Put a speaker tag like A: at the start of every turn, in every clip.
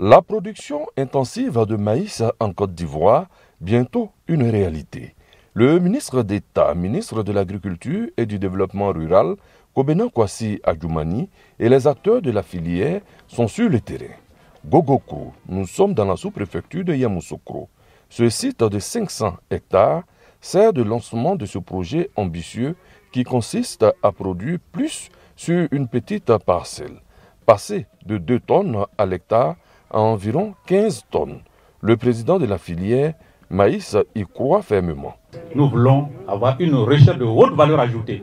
A: La production intensive de maïs en Côte d'Ivoire, bientôt une réalité. Le ministre d'État, ministre de l'Agriculture et du Développement rural, Kobena Kwasi Adjoumani, et les acteurs de la filière sont sur le terrain. Gogokro, nous sommes dans la sous-préfecture de Yamoussoukro. Ce site de 500 hectares sert de lancement de ce projet ambitieux qui consiste à produire plus sur une petite parcelle. Passer de 2 tonnes à l'hectare à environ 15 tonnes. Le président de la filière maïs y croit fermement.
B: Nous voulons avoir une recherche de haute valeur ajoutée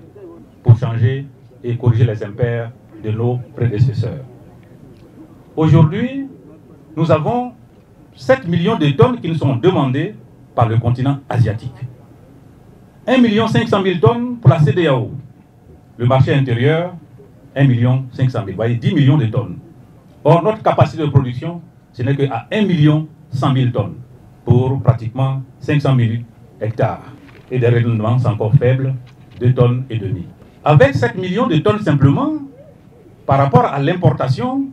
B: pour changer et corriger les impairs de nos prédécesseurs. Aujourd'hui, nous avons 7 millions de tonnes qui nous sont demandées par le continent asiatique. 1 500 000 tonnes pour la CEDEAO. Le marché intérieur, 1 500 000. Vous voyez, 10 millions de tonnes. Or, notre capacité de production, ce n'est qu'à 1 100 000 tonnes pour pratiquement 500 000 hectares. Et des rendements encore faibles, 2 tonnes et demie. Avec 7 millions de tonnes simplement, par rapport à l'importation,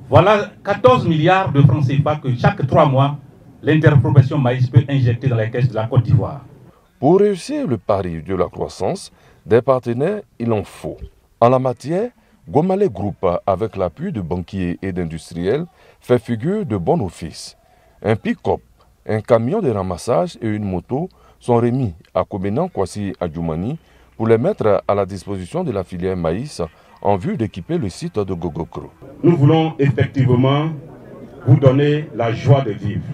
B: voilà 14 milliards de francs CFA que chaque 3 mois, l'interprofession maïs peut injecter dans les caisses de la Côte d'Ivoire.
A: Pour réussir le pari de la croissance, des partenaires, il en faut. En la matière, Gomale Group, avec l'appui de banquiers et d'industriels, fait figure de bon office. Un pick-up, un camion de ramassage et une moto sont remis à Kobena Kwasi Adjoumani pour les mettre à la disposition de la filière maïs en vue d'équiper le site de Gogokro.
C: Nous voulons effectivement vous donner la joie de vivre.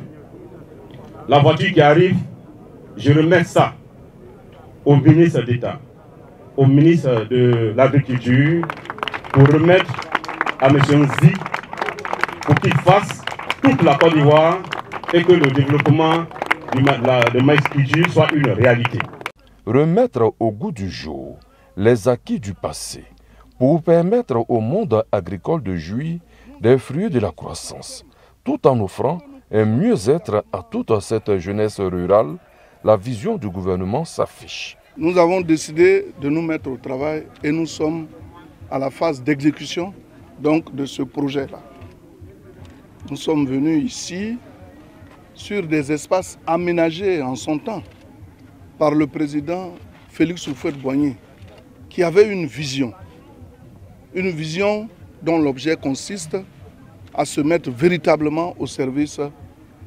C: La voiture qui arrive, je remets ça au ministre d'État, au ministre de l'Agriculture, pour remettre à M. Nzi, pour qu'il fasse toute la Côte d'Ivoire et que le développement de maïs culture soit une réalité.
A: Remettre au goût du jour les acquis du passé pour permettre au monde agricole de jouir des fruits de la croissance, tout en offrant un mieux-être à toute cette jeunesse rurale. La vision du gouvernement s'affiche.
D: Nous avons décidé de nous mettre au travail et nous sommes à la phase d'exécution donc de ce projet-là. Nous sommes venus ici sur des espaces aménagés en son temps par le président Félix Houphouët-Boigny, qui avait une vision dont l'objet consiste à se mettre véritablement au service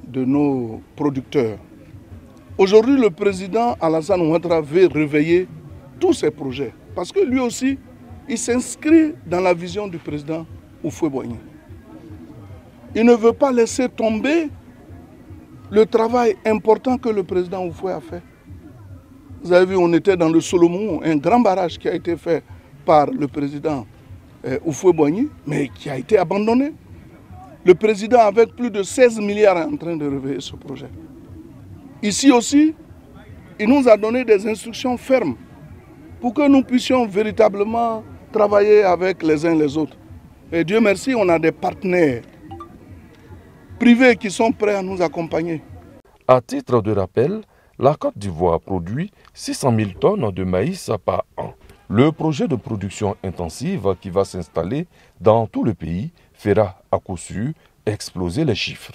D: de nos producteurs. Aujourd'hui, le président Alassane Ouattara veut réveiller tous ces projets parce que lui aussi, il s'inscrit dans la vision du président Houphouët-Boigny. Il ne veut pas laisser tomber le travail important que le président Houphouët a fait. Vous avez vu, on était dans le Solomon, un grand barrage qui a été fait par le président Houphouët-Boigny, mais qui a été abandonné. Le président, avec plus de 16 milliards, est en train de réveiller ce projet. Ici aussi, il nous a donné des instructions fermes pour que nous puissions véritablement travailler avec les uns les autres. Et Dieu merci, on a des partenaires privés qui sont prêts à nous accompagner.
A: À titre de rappel, la Côte d'Ivoire produit 600 000 tonnes de maïs par an. Le projet de production intensive qui va s'installer dans tout le pays fera à coup sûr exploser les chiffres.